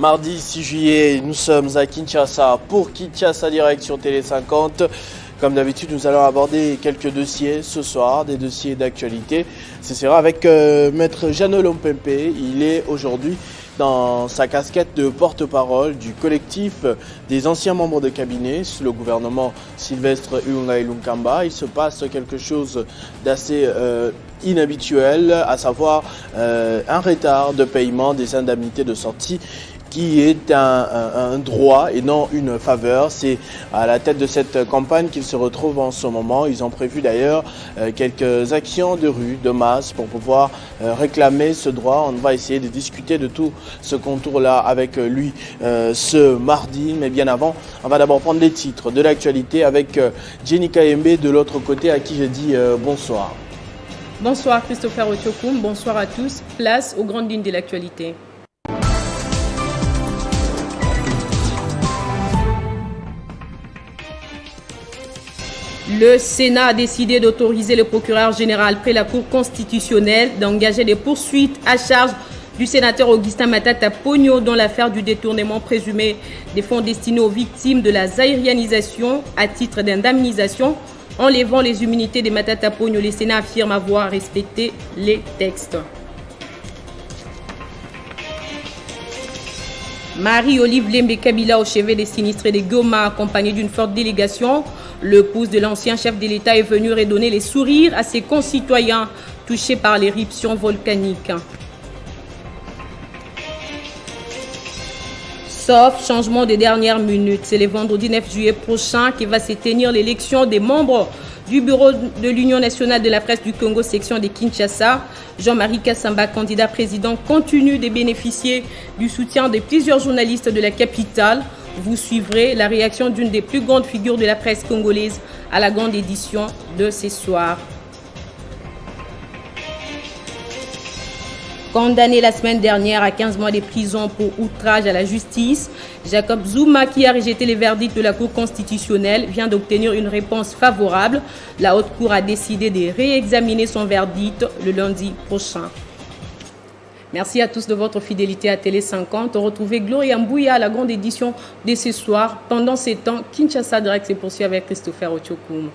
Mardi 6 juillet, nous sommes à Kinshasa pour Kinshasa Direct sur Télé 50. Comme d'habitude, nous allons aborder quelques dossiers ce soir, des dossiers d'actualité. Ce sera avec Maître Jeannot Lompempe. Il est aujourd'hui dans sa casquette de porte-parole du collectif des anciens membres de cabinet sous le gouvernement Sylvestre Ilunga Ilunkamba. Il se passe quelque chose d'assez inhabituel, à savoir un retard de paiement des indemnités de sortie qui est un droit et non une faveur. C'est à la tête de cette campagne qu'ils se retrouvent en ce moment. Ils ont prévu d'ailleurs quelques actions de rue, de masse, pour pouvoir réclamer ce droit. On va essayer de discuter de tout ce contour-là avec lui ce mardi. Mais bien avant, on va d'abord prendre les titres de l'actualité avec Jenny Kayembe de l'autre côté, à qui je dis bonsoir. Bonsoir Christopher Otiokoum, bonsoir à tous. Place aux grandes lignes de l'actualité. Le Sénat a décidé d'autoriser le procureur général près la Cour constitutionnelle d'engager des poursuites à charge du sénateur Augustin Matata Pogno dans l'affaire du détournement présumé des fonds destinés aux victimes de la zaïrianisation à titre d'indemnisation. En levant les immunités de Matata Pogno, le Sénat affirme avoir respecté les textes. Marie-Olive Lembe Kabila au chevet des sinistrés de Goma, accompagnée d'une forte délégation. Le pouce de l'ancien chef de l'État est venu redonner les sourires à ses concitoyens touchés par l'éruption volcanique. Sauf changement de dernière minute, c'est le vendredi 9 juillet prochain que va se tenir l'élection des membres du bureau de l'Union nationale de la presse du Congo, section de Kinshasa. Jean-Marie Kassamba, candidat président, continue de bénéficier du soutien de plusieurs journalistes de la capitale. Vous suivrez la réaction d'une des plus grandes figures de la presse congolaise à la grande édition de ce soir. Condamné la semaine dernière à 15 mois de prison pour outrage à la justice, Jacob Zuma, qui a rejeté les verdicts de la Cour constitutionnelle, vient d'obtenir une réponse favorable. La Haute Cour a décidé de réexaminer son verdict le lundi prochain. Merci à tous de votre fidélité à Télé 50. Retrouvez Gloria Mbouya à la grande édition de ce soir. Pendant ces temps, Kinshasa Direct se poursuit avec Christopher Otiokoum.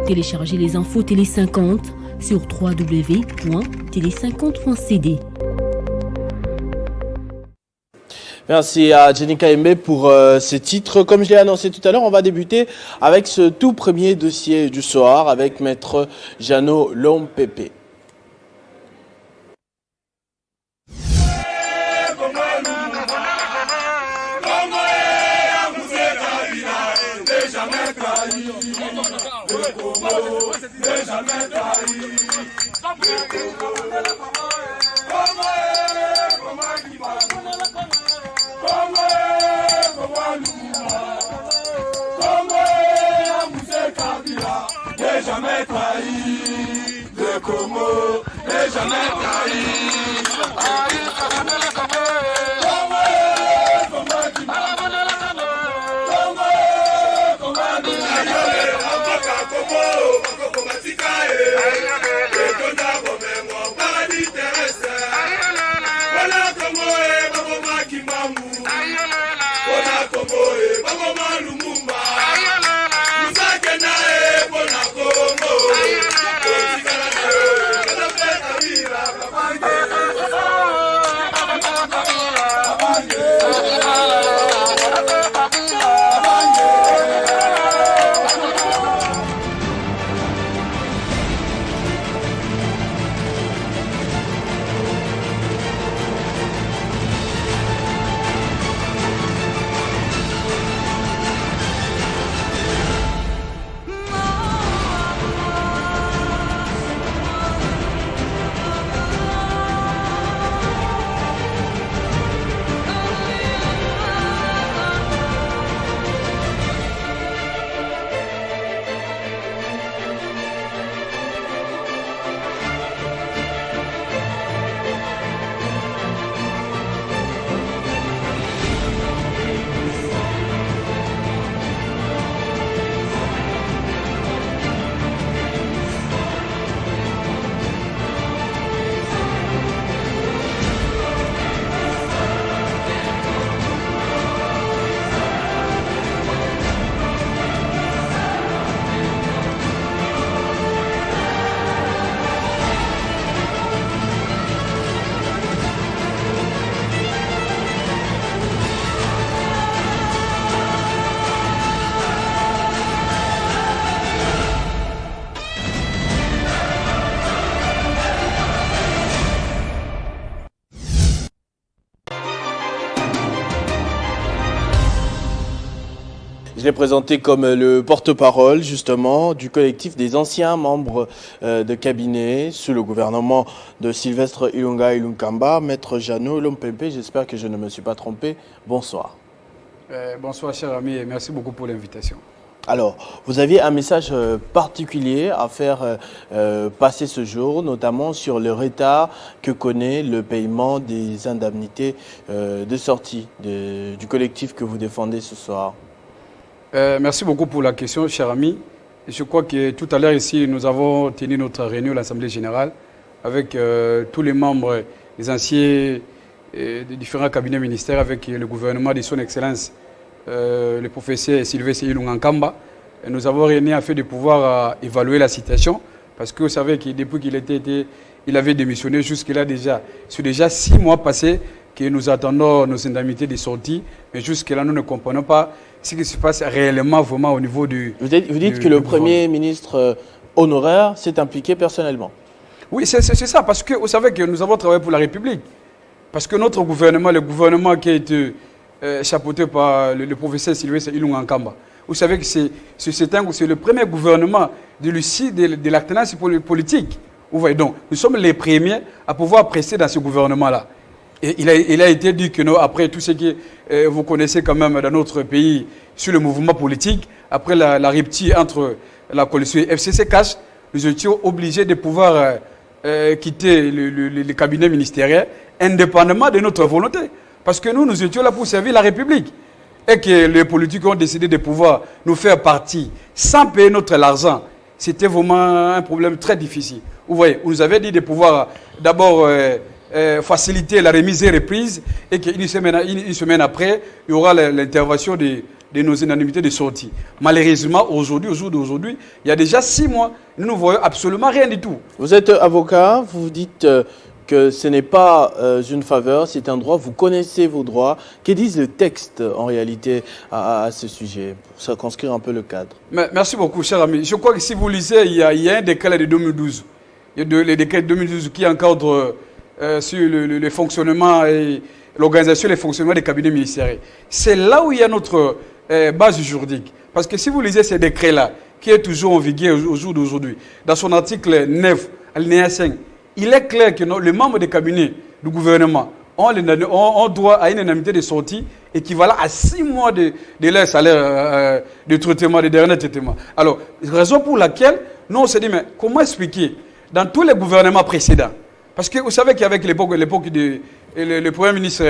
Téléchargez les infos Télé 50 sur www.tele50.cd. Merci à Jenny Kayembe pour ces titres. Comme je l'ai annoncé tout à l'heure, on va débuter avec ce tout premier dossier du soir avec Maître Jeannot Lompempe. Jamais trahi, le Congo n'est jamais trahi. Je l'ai présenté comme le porte-parole justement du collectif des anciens membres de cabinet sous le gouvernement de Sylvestre Ilunga Ilunkamba, Maître Jeannot Lompempe. J'espère que je ne me suis pas trompé. Bonsoir. Bonsoir cher ami et merci beaucoup pour l'invitation. Alors, vous aviez un message particulier à faire passer ce jour, notamment sur le retard que connaît le paiement des indemnités de sortie du collectif que vous défendez ce soir. Merci beaucoup pour la question, cher ami. Je crois que tout à l'heure ici, nous avons tenu notre réunion à l'Assemblée générale avec tous les membres, les anciens des différents cabinets ministériels, avec le gouvernement de son Excellence, le professeur Sylvestre Ilunga Nkamba. Nous avons réuni afin de pouvoir évaluer la situation, parce que vous savez que depuis qu'il avait démissionné jusque-là déjà, c'est déjà 6 mois passés que nous attendons nos indemnités de sortie, mais jusque-là nous ne comprenons pas ce qui se passe réellement vraiment au niveau du... Vous dites que le Premier ministre honoraire s'est impliqué personnellement. Oui, c'est ça, parce que vous savez que nous avons travaillé pour la République. Parce que notre gouvernement, le gouvernement qui a été chapeauté par le professeur Sylvestre Ilunga Nkamba, vous savez que c'est le premier gouvernement de l'alternance politique. Vous voyez, donc, nous sommes les premiers à pouvoir prester dans ce gouvernement-là. Et il a été dit que nous, après tout ce que vous connaissez quand même dans notre pays sur le mouvement politique, après la rupture entre la coalition FCC-CACH, nous étions obligés de pouvoir quitter le cabinet ministériel indépendamment de notre volonté. Parce que nous étions là pour servir la République. Et que les politiques ont décidé de pouvoir nous faire partie sans payer notre argent. C'était vraiment un problème très difficile. Vous voyez, on nous avait dit de pouvoir d'abord faciliter la remise et reprise et qu'une semaine après, il y aura l'intervention de nos indemnités de sortie. Malheureusement, aujourd'hui, au jour d'aujourd'hui, il y a déjà 6 mois, nous ne voyons absolument rien du tout. Vous êtes avocat, vous dites que ce n'est pas une faveur, c'est un droit, vous connaissez vos droits. Que disent les textes en réalité à ce sujet, pour circonscrire un peu le cadre? Merci beaucoup, cher ami. Je crois que si vous lisez, il y a un décret de 2012. Il y a le décret de 2012 qui encadre sur le fonctionnement et l'organisation et le fonctionnement des cabinets ministériels. C'est là où il y a notre base juridique. Parce que si vous lisez ce décret-là, qui est toujours en vigueur au jour d'aujourd'hui, dans son article 9, alinéa 5, il est clair que les membres des cabinets du gouvernement ont droit à une indemnité de sortie équivalent à 6 mois de leur salaire de traitement, de dernier traitement. Alors, raison pour laquelle nous on s'est dit, mais comment expliquer dans tous les gouvernements précédents? Parce que vous savez qu'avec l'époque le Premier ministre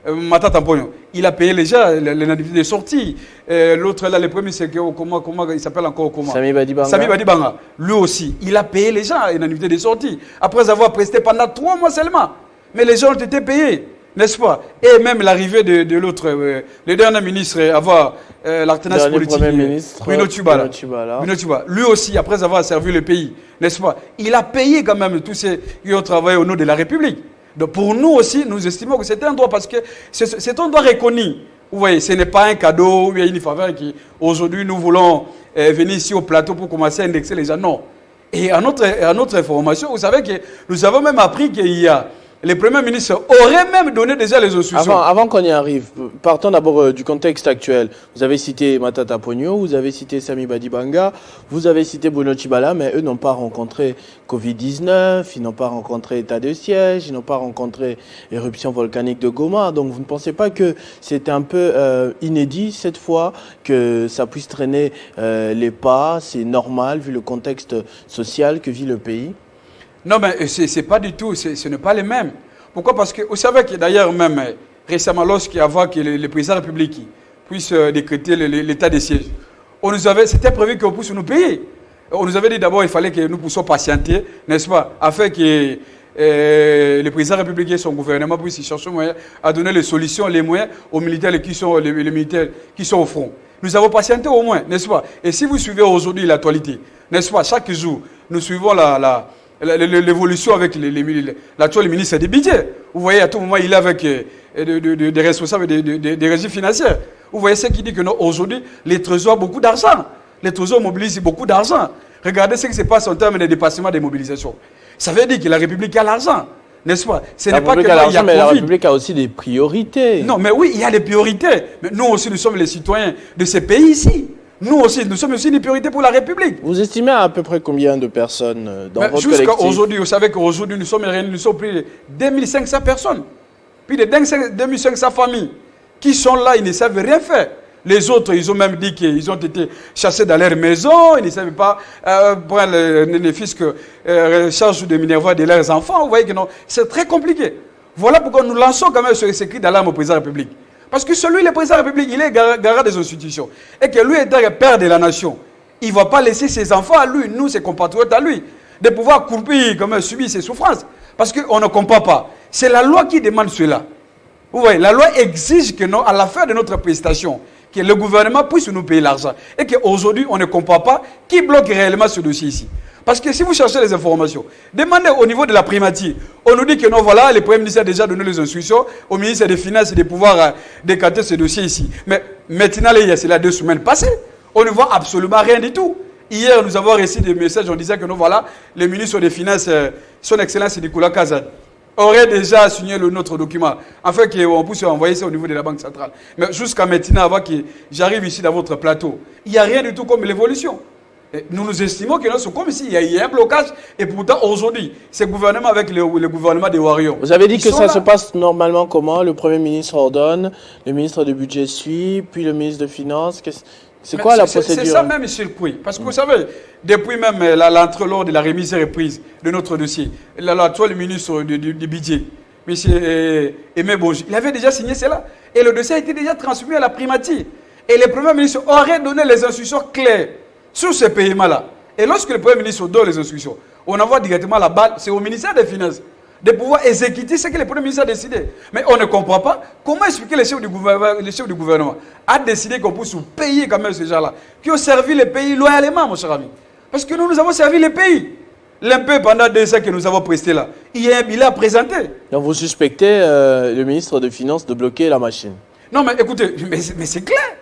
Matata Mponyo, il a payé déjà l'indemnité de sortie. L'autre là, le Premier ministre, comment il s'appelle encore comment? Sami Badibanga. Sami Badibanga. Lui aussi, il a payé les gens l'indemnité de sortie. Après avoir presté pendant 3 mois seulement. Mais les gens ont été payés, n'est-ce pas? Et même l'arrivée de l'autre, le dernier ministre avant l'alternance politique, Bruno Tshibala. Lui aussi, après avoir servi le pays, n'est-ce pas? Il a payé quand même tous ceux qui ont travaillé au nom de la République. Donc pour nous aussi, nous estimons que c'est un droit parce que c'est un droit reconnu. Vous voyez, ce n'est pas un cadeau ou une faveur qui, aujourd'hui, nous voulons venir ici au plateau pour commencer à indexer les gens. Non. Et à notre information, vous savez que nous avons même appris qu'il y a le Premier ministre aurait même donné déjà les instructions. Avant qu'on y arrive, partons d'abord du contexte actuel. Vous avez cité Matata Mponyo, vous avez cité Sami Badibanga, vous avez cité Bruno Tshibala, mais eux n'ont pas rencontré Covid-19, ils n'ont pas rencontré état de siège, ils n'ont pas rencontré éruption volcanique de Goma. Donc vous ne pensez pas que c'est un peu inédit cette fois que ça puisse traîner les pas? C'est normal vu le contexte social que vit le pays? Non, mais ce n'est pas du tout, ce n'est pas les mêmes. Pourquoi? Parce que vous savez que d'ailleurs même récemment, lorsqu'il y avait que le président de la République puisse décréter l'état de siège, c'était prévu qu'on puisse nous payer. On nous avait dit d'abord qu'il fallait que nous puissions patienter, n'est-ce pas, afin que le président de la République et son gouvernement puissent chercher moyen à donner les solutions, les moyens aux militaires les militaires qui sont au front. Nous avons patienté au moins, n'est-ce pas? Et si vous suivez aujourd'hui l'actualité, n'est-ce pas, chaque jour, nous suivons l'évolution avec l'actuel ministre des budgets. Vous voyez, à tout moment, il est avec des responsables des régimes financiers. Vous voyez ce qui dit que aujourd'hui, les trésors ont beaucoup d'argent. Les trésors mobilisent beaucoup d'argent. Regardez ce qui se passe en termes de dépassement des mobilisations. Ça veut dire que la République a l'argent. N'est-ce pas? Ce La n'est pas que République a là, il y a l'argent, mais la Covid. République a aussi des priorités. Non, mais oui, il y a des priorités. Mais nous aussi, nous sommes les citoyens de ces pays ici. Nous aussi, nous sommes aussi des priorités pour la République. Vous estimez à peu près combien de personnes dans votre Jusqu'à collectif? aujourd'hui, vous savez qu'aujourd'hui, nous sommes plus de 2500 personnes. Plus de 2500 familles qui sont là, ils ne savent rien faire. Les autres, ils ont même dit qu'ils ont été chassés dans leur maison, ils ne savaient pas prendre les fiscs charge de Minervois de leurs enfants. Vous voyez que non, c'est très compliqué. Voilà pourquoi nous lançons quand même ce cri d'alarme au président de la République. Parce que le président de la République, il est garant des institutions. Et que lui, étant père de la nation, il ne va pas laisser ses enfants à lui, nous, ses compatriotes à lui, de pouvoir couper, comme subir ses souffrances. Parce qu'on ne comprend pas. C'est la loi qui demande cela. Vous voyez, la loi exige que, non, à la fin de notre prestation, que le gouvernement puisse nous payer l'argent. Et qu'aujourd'hui, on ne comprend pas qui bloque réellement ce dossier ici. Parce que si vous cherchez les informations, demandez au niveau de la primature. On nous dit que non, voilà, le Premier ministre a déjà donné les instructions au ministre des Finances de pouvoir décanter ce dossier ici. Mais maintenant, il y a cela 2 semaines passées. On ne voit absolument rien du tout. Hier, nous avons reçu des messages, on disait que non, voilà, le ministre des Finances, son Excellence Nicolas Kazan, aurait déjà signé notre document, afin qu'on puisse envoyer ça au niveau de la Banque centrale. Mais jusqu'à maintenant, avant que j'arrive ici dans votre plateau, il n'y a rien du tout comme l'évolution. Nous nous estimons que c'est comme s'il y a un blocage, et pourtant aujourd'hui, ce gouvernement avec le gouvernement des Warriors. Vous avez dit que ça se passe normalement comment? Le Premier ministre ordonne, le ministre du Budget suit, puis le ministre des Finances. C'est quoi la procédure? C'est ça même, M. le Pouy. Parce que vous savez, depuis même l'entre lors de la remise et reprise de notre dossier, l'actuel ministre du Budget, M. Aimé Bonji, il avait déjà signé cela. Et le dossier a été déjà transmis à la primature. Et le Premier ministre aurait donné les instructions claires sur ces paiements-là. Et lorsque le Premier ministre donne les instructions, on envoie directement la balle, c'est au ministère des Finances de pouvoir exécuter ce que le Premier ministre a décidé. Mais on ne comprend pas comment expliquer le chef du gouvernement a décidé qu'on puisse payer quand même ces gens-là, qui ont servi le pays loyalement, mon cher ami. Parce que nous avons servi le pays. L'impôt pendant 2 ans que nous avons presté là, il y a un bilan à présenter. Donc vous suspectez le ministre des Finances de bloquer la machine? Non, mais écoutez, mais c'est clair.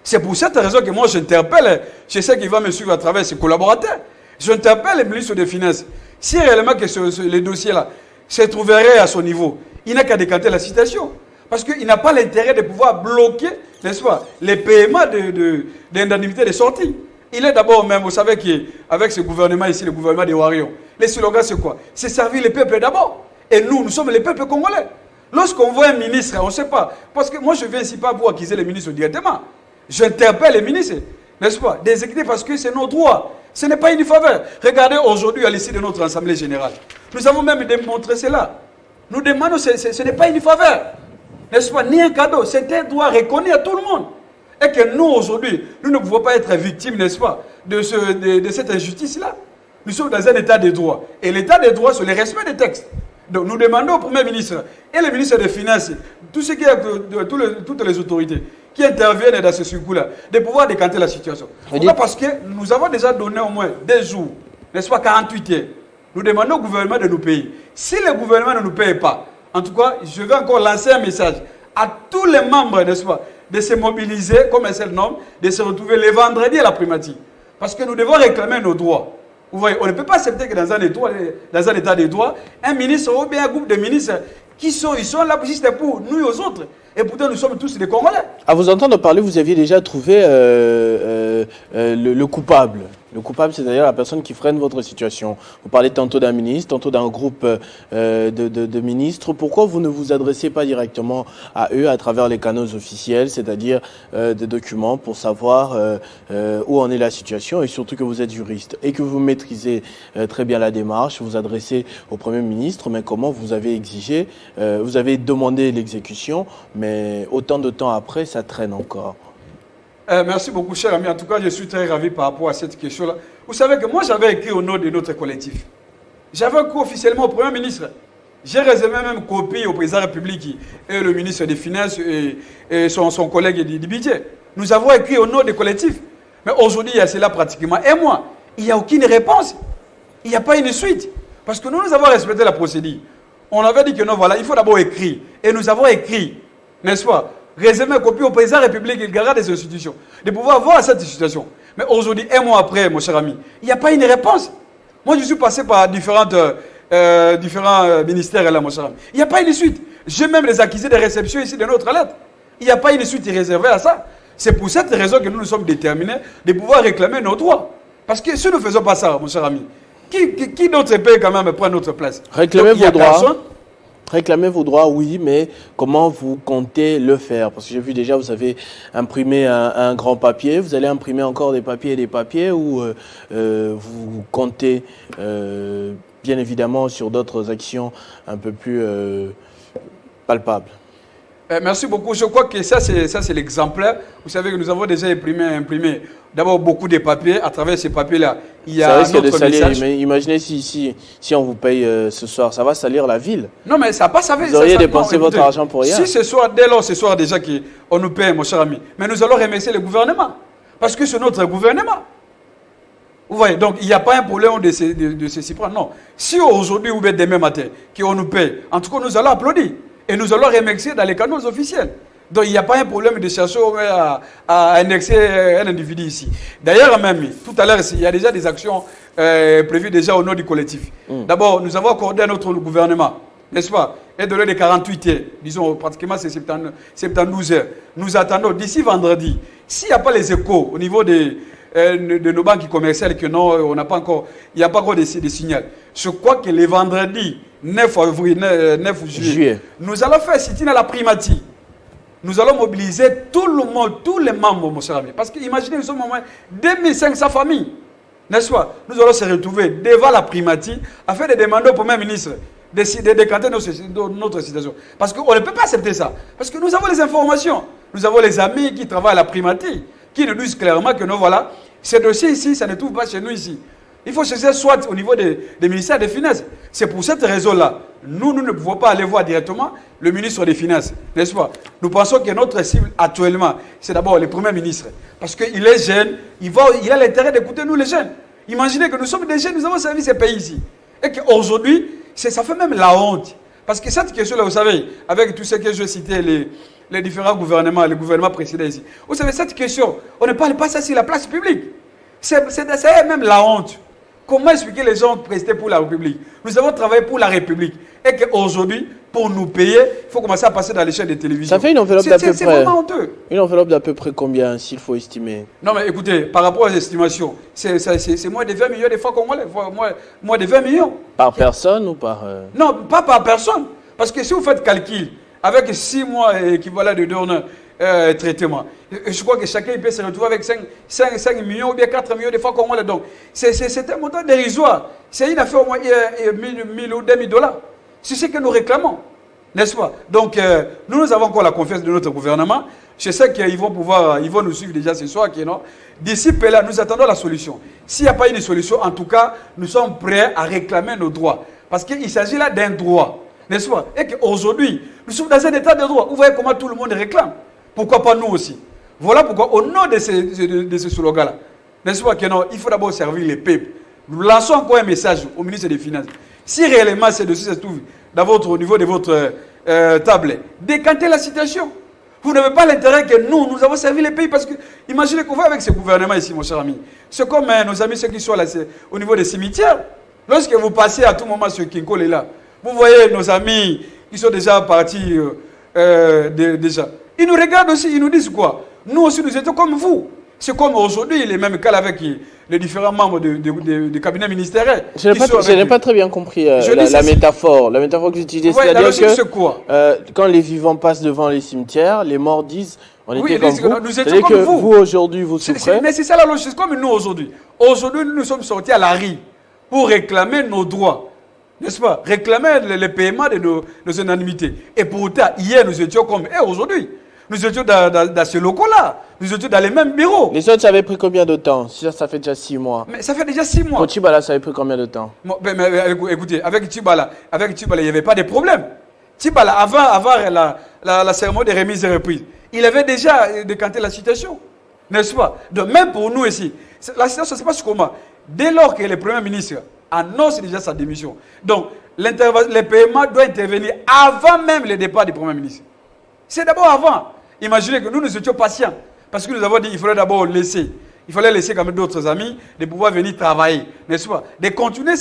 C'est pour cette raison que moi j'interpelle, je sais qu'il va me suivre à travers ses collaborateurs, j'interpelle le ministre des Finances. Si réellement que les dossiers-là se trouveraient à son niveau, il n'a qu'à décanter la situation. Parce qu'il n'a pas l'intérêt de pouvoir bloquer, n'est-ce pas, les paiements d'indemnité de sortie. Il est d'abord même, vous savez qu'avec ce gouvernement ici, le gouvernement des Warriors, les slogans c'est quoi? C'est servir le peuple d'abord. Et nous sommes les peuples congolais. Lorsqu'on voit un ministre, on ne sait pas. Parce que moi je ne viens ici pas pour accuser les ministres directement. J'interpelle les ministres, n'est-ce pas, d'exécuter parce que c'est nos droits. Ce n'est pas une faveur. Regardez aujourd'hui à l'issue de notre Assemblée générale. Nous avons même démontré cela. Nous demandons, ce n'est pas une faveur, n'est-ce pas, ni un cadeau. C'est un droit reconnu à tout le monde. Et que nous, aujourd'hui, nous ne pouvons pas être victimes, n'est-ce pas, de cette injustice-là. Nous sommes dans un état de droit. Et l'état de droit, c'est le respect des textes. Donc nous demandons au Premier ministre et le ministre des Finances, toutes les autorités qui interviennent dans ce circuit-là, de pouvoir décanter la situation. Pourquoi? Parce que nous avons déjà donné au moins des jours, n'est-ce pas, 48 heures. Nous demandons au gouvernement de nous payer. Si le gouvernement ne nous paye pas, en tout cas, je vais encore lancer un message à tous les membres, n'est-ce pas, de se mobiliser, comme un seul nom, de se retrouver le vendredi à la primature. Parce que nous devons réclamer nos droits. Vous voyez, on ne peut pas accepter que dans un état de droit, un ministre ou bien un groupe de ministres ils sont là juste pour nous et aux autres. Et pourtant, nous sommes tous des Congolais. À vous entendre parler, vous aviez déjà trouvé le coupable. Le coupable, c'est d'ailleurs la personne qui freine votre situation. Vous parlez tantôt d'un ministre, tantôt d'un groupe de ministres. Pourquoi vous ne vous adressez pas directement à eux à travers les canaux officiels, c'est-à-dire des documents pour savoir où en est la situation, et surtout que vous êtes juriste et que vous maîtrisez très bien la démarche, vous adressez au Premier ministre, mais comment vous avez exigé, vous avez demandé l'exécution, mais autant de temps après, ça traîne encore. Merci beaucoup, cher ami. En tout cas, je suis très ravi par rapport à cette question-là. Vous savez que moi, j'avais écrit au nom de notre collectif. J'avais écrit officiellement au Premier ministre. J'ai réservé même copie au président de la République et le ministre des Finances et son collègue du budget. Nous avons écrit au nom du collectif. Mais aujourd'hui, il y a cela pratiquement un mois. Il n'y a aucune réponse. Il n'y a pas une suite. Parce que nous avons respecté la procédure. On avait dit que non, voilà, il faut d'abord écrire. Et nous avons écrit, n'est-ce pas, réserver une copie au président de la République et le garant des institutions, de pouvoir voir cette situation. Mais aujourd'hui, un mois après, mon cher ami, il n'y a pas une réponse. Moi, je suis passé par différentes différents ministères là, mon cher ami. Il n'y a pas une suite. J'ai même les accusés de réception ici de notre lettre. Il n'y a pas une suite réservée à ça. C'est pour cette raison que nous sommes déterminés de pouvoir réclamer nos droits. Parce que si nous ne faisons pas ça, mon cher ami, qui d'autre peut quand même prendre notre place? Réclamez vos droits. Réclamez vos droits, oui, mais comment vous comptez le faire? Parce que j'ai vu déjà, vous avez imprimé un grand papier. Vous allez imprimer encore des papiers et des papiers ou vous comptez bien évidemment sur d'autres actions un peu plus palpables? Merci beaucoup. Je crois que ça c'est l'exemplaire. Vous savez que nous avons déjà imprimé d'abord beaucoup de papiers. À travers ces papiers-là, il y a un autre message. Mais imaginez si on vous paye ce soir, ça va salir la ville. Non, mais ça passe avec. Vous auriez dépensé votre argent pour rien. Si ce soir, dès lors, ce soir déjà qu'on nous paye, mon cher ami, mais nous allons remercier le gouvernement. Parce que c'est notre gouvernement. Vous voyez, donc il n'y a pas un problème de se prendre. Non. Si aujourd'hui ou bien demain matin, qu'on nous paye, en tout cas, nous allons applaudir. Et nous allons remercier dans les canaux officiels. Donc il n'y a pas un problème de chercher à indexer un individu ici. D'ailleurs, même, tout à l'heure, il y a déjà des actions prévues déjà au nom du collectif. D'abord, nous avons accordé à notre gouvernement, n'est-ce pas, un délai de 48 heures, disons pratiquement c'est 72 heures. Nous attendons d'ici vendredi, s'il n'y a pas les échos au niveau de nos banques commerciales, que non, on n'a pas encore, il n'y a pas encore de signal. Je crois que le vendredi 9 juillet, nous allons faire sit-in à la primatie. Nous allons mobiliser tout le monde, tous les membres, mon cher ami. Parce que imaginez, nous sommes au moins 2500 familles. N'est-ce pas? Nous allons se retrouver devant la primatie afin de demander au Premier ministre de décanter notre situation. Parce qu'on ne peut pas accepter ça. Parce que nous avons les informations. Nous avons les amis qui travaillent à la primatie, qui nous disent clairement que nous, voilà, ces dossiers ici, ça ne trouve pas chez nous ici. Il faut chercher soit au niveau des ministères des Finances. C'est pour cette raison-là, nous ne pouvons pas aller voir directement le ministre des Finances, n'est-ce pas? Nous pensons que notre cible actuellement, c'est d'abord le Premier ministre. Parce qu'il est jeune, il a l'intérêt d'écouter nous les jeunes. Imaginez que nous sommes des jeunes, nous avons servi ces pays ici. Et qu'aujourd'hui, ça fait même la honte. Parce que cette question-là, vous savez, avec tout ce que je citais, les différents gouvernements, les gouvernements précédents ici, vous savez, cette question, on ne parle pas ça sur la place publique. C'est même la honte. Comment expliquer les gens prestés pour la République? Nous avons travaillé pour la République. Et qu'aujourd'hui, pour nous payer, il faut commencer à passer dans les chaînes de télévision. Ça fait une enveloppe d'à peu près. C'est vraiment honteux. Une enveloppe d'à peu près combien, s'il faut estimer? Non, mais écoutez, par rapport aux estimations, c'est moins de 20 millions de francs congolais. Moins de 20 millions. Par personne ou par... Non, pas par personne. Parce que si vous faites calcul, avec 6 mois équivalent de donneurs, traitement. Je crois que chacun peut se retrouver avec 5 millions ou bien 4 millions de francs congolais. Donc, c'est un montant dérisoire. C'est une affaire au moins 1000 ou 2000 $. C'est ce que nous réclamons. N'est-ce pas? Donc, nous avons encore la confiance de notre gouvernement. Je sais qu'ils vont nous suivre déjà ce soir. D'ici là, nous attendons la solution. S'il n'y a pas une solution, en tout cas, nous sommes prêts à réclamer nos droits. Parce qu'il s'agit là d'un droit. N'est-ce pas? Et qu'aujourd'hui, nous sommes dans un état de droit. Vous voyez comment tout le monde réclame. Pourquoi pas nous aussi? Voilà pourquoi, au nom de ce slogan-là, n'est-ce pas que non, il faut d'abord servir les peuples. Nous lançons encore un message au ministre des Finances. Si réellement ces dossiers se trouvent au niveau de votre table, décantez la situation. Vous n'avez pas l'intérêt que nous avons servi les pays parce que, imaginez qu'on va avec ce gouvernement ici, mon cher ami. C'est comme nos amis, ceux qui sont là au niveau des cimetières. Lorsque vous passez à tout moment sur Kinkole là, vous voyez nos amis qui sont déjà partis déjà. Ils nous regardent aussi, ils nous disent quoi? Nous aussi, nous étions comme vous. C'est comme aujourd'hui, les mêmes cas avec les différents membres du cabinet ministériel. Je n'ai pas très bien compris la métaphore. La métaphore que vous utilisez, ouais, c'est-à-dire que quoi quand les vivants passent devant les cimetières, les morts disent on était comme vous. Nous étions comme vous. Vous aujourd'hui, vous souffrez. Mais c'est ça la logique, c'est comme nous aujourd'hui. Aujourd'hui, nous sommes sortis à la rue pour réclamer nos droits. N'est-ce pas? Réclamer le paiement de nos indemnités. Et pourtant, hier, nous étions comme aujourd'hui. Nous étions dans ce locaux-là. Nous étions dans les mêmes bureaux. Les autres, ça avait pris combien de temps? Ça fait déjà 6 mois. Mais ça fait déjà 6 mois. Pour Tchibala, ça avait pris combien de temps? Mais écoutez, avec Tchibala, il n'y avait pas de problème. Tchibala, avant la cérémonie de remise et reprise, il avait déjà décanté la situation. N'est-ce pas? Donc, même pour nous ici, la situation se passe comment? Dès lors que le Premier ministre annonce déjà sa démission, donc le paiement doit intervenir avant même le départ du Premier ministre. C'est d'abord avant. Imaginez que nous étions patients. Parce que nous avons dit qu'il faudrait d'abord laisser Il fallait laisser quand même d'autres amis de pouvoir venir travailler, n'est-ce pas? De continuer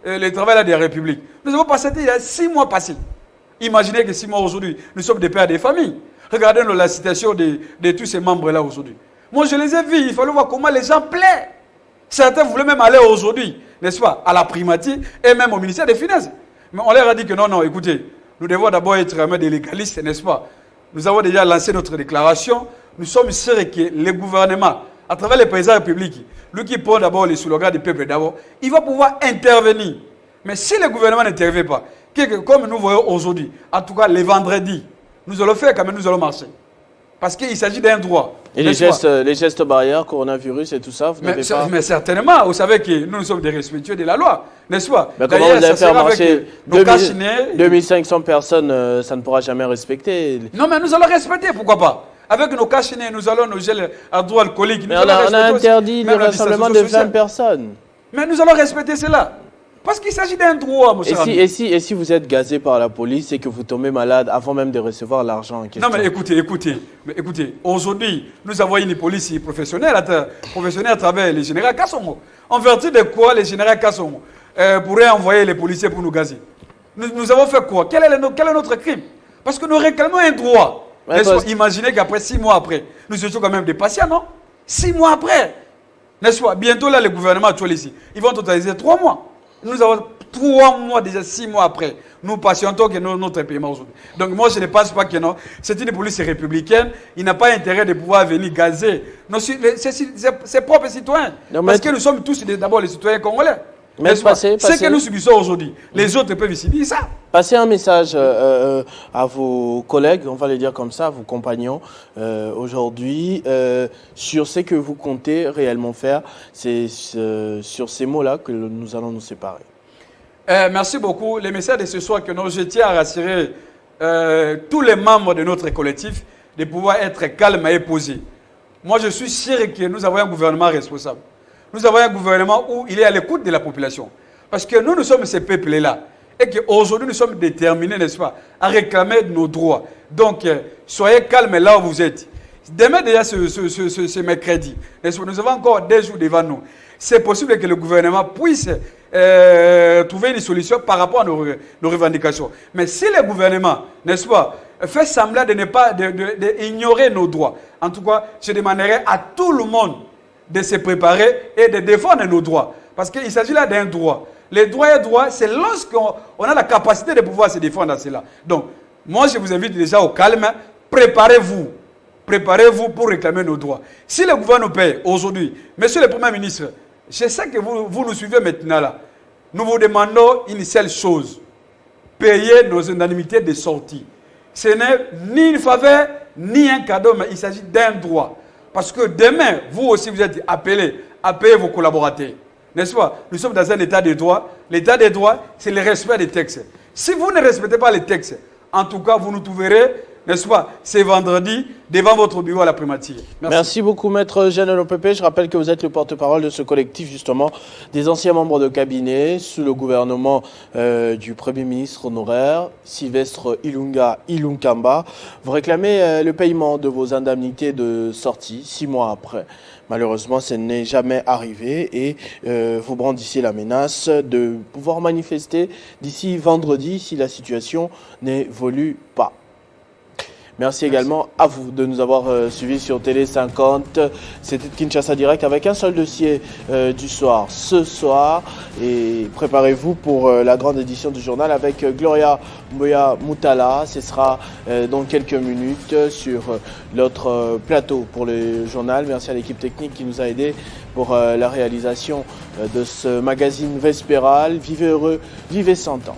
le travail là des républiques. Nous avons passé, il y a 6 mois passés. Imaginez que 6 mois aujourd'hui, nous sommes des pères des familles. Regardez la situation de tous ces membres-là aujourd'hui. Moi, je les ai vus, il fallait voir comment les gens plaient. Certains voulaient même aller aujourd'hui, n'est-ce pas, à la primature et même au ministère des Finances. Mais on leur a dit que non, écoutez, nous devons d'abord être des légalistes, n'est-ce pas? Nous avons déjà lancé notre déclaration. Nous sommes sûrs que le gouvernement, à travers les présidents républicains, lui qui prend d'abord les slogans du peuple d'abord, il va pouvoir intervenir. Mais si le gouvernement n'intervient pas, comme nous voyons aujourd'hui, en tout cas les vendredis, nous allons faire quand même, nous allons marcher. Parce qu'il s'agit d'un droit. Et les gestes barrières, coronavirus et tout ça, vous n'avez pas... Mais certainement, vous savez que nous sommes des respectueux de la loi, n'est-ce pas? Mais comment vous allez faire marcher 2500 personnes, ça ne pourra jamais respecter. Non, mais nous allons respecter, pourquoi pas? Avec nos cachinets, nous allons nos gels à droit alcoolique. Mais on a interdit le rassemblement de 20 personnes. Mais nous allons respecter cela. Parce qu'il s'agit d'un droit, monsieur. Et si vous êtes gazé par la police et que vous tombez malade avant même de recevoir l'argent en question? Non, mais écoutez. Aujourd'hui, nous avons une police professionnelle à travers les généraux Kassongo. En vertu de quoi les généraux Kassongo pourraient envoyer les policiers pour nous gazer? Nous avons fait quoi? Quel est notre crime? Parce que nous réclamons un droit. Imaginez qu'après 6 mois après, nous étions quand même des patients, non? 6 mois après, n'est-ce pas? Bientôt là, le gouvernement actuel ici, ils vont totaliser 3 mois. Nous avons 3 mois déjà, 6 mois après. Nous patientons que notre paiement aujourd'hui. Donc moi, je ne pense pas que non. C'est une police républicaine. Il n'a pas intérêt de pouvoir venir gazer ses propres citoyens. Non, parce que nous sommes tous d'abord les citoyens congolais. Ce que nous subissons aujourd'hui, les autres peuvent subir ça. Passez un message à vos collègues, on va les dire comme ça, à vos compagnons aujourd'hui, sur ce que vous comptez réellement faire. C'est sur ces mots-là que nous allons nous séparer. Merci beaucoup. Le message de ce soir que je tiens à rassurer tous les membres de notre collectif de pouvoir être calmes et posés. Moi, je suis sûr que nous avons un gouvernement responsable. Nous avons un gouvernement où il est à l'écoute de la population. Parce que nous sommes ces peuples-là. Et qu'aujourd'hui, nous sommes déterminés, n'est-ce pas, à réclamer nos droits. Donc, soyez calmes là où vous êtes. Demain, déjà, ce mercredi, n'est-ce pas, nous avons encore 2 jours devant nous. C'est possible que le gouvernement puisse trouver une solution par rapport à nos revendications. Mais si le gouvernement, n'est-ce pas, fait semblant de ne pas ignorer nos droits, en tout cas, je demanderai à tout le monde de se préparer et de défendre nos droits. Parce qu'il s'agit là d'un droit. Les droits et droits, c'est lorsqu'on a la capacité de pouvoir se défendre à cela. Donc, moi, je vous invite déjà au calme. Préparez-vous. Préparez-vous pour réclamer nos droits. Si le gouvernement nous paye aujourd'hui, monsieur le Premier ministre, je sais que vous nous suivez maintenant là. Nous vous demandons une seule chose. Payer nos indemnités de sortie. Ce n'est ni une faveur, ni un cadeau, mais il s'agit d'un droit. Parce que demain, vous aussi, vous êtes appelés à payer vos collaborateurs. N'est-ce pas? Nous sommes dans un état de droit. L'état de droit, c'est le respect des textes. Si vous ne respectez pas les textes, en tout cas, vous nous trouverez, n'est-ce pas, c'est vendredi, devant votre bureau à la primature. Merci beaucoup, Maître Jeanne Lopépé. Je rappelle que vous êtes le porte-parole de ce collectif, justement, des anciens membres de cabinet sous le gouvernement du Premier ministre honoraire, Sylvestre Ilunkamba. Vous réclamez le paiement de vos indemnités de sortie 6 mois après. Malheureusement, ce n'est jamais arrivé et vous brandissez la menace de pouvoir manifester d'ici vendredi si la situation n'évolue pas. Merci également à vous de nous avoir suivis sur Télé 50. C'était Kinshasa Direct avec un seul dossier du soir ce soir. Et préparez-vous pour la grande édition du journal avec Gloria Moya Moutala. Ce sera dans quelques minutes sur l'autre plateau pour le journal. Merci à l'équipe technique qui nous a aidés pour la réalisation de ce magazine vespéral. Vivez heureux, vivez 100 ans.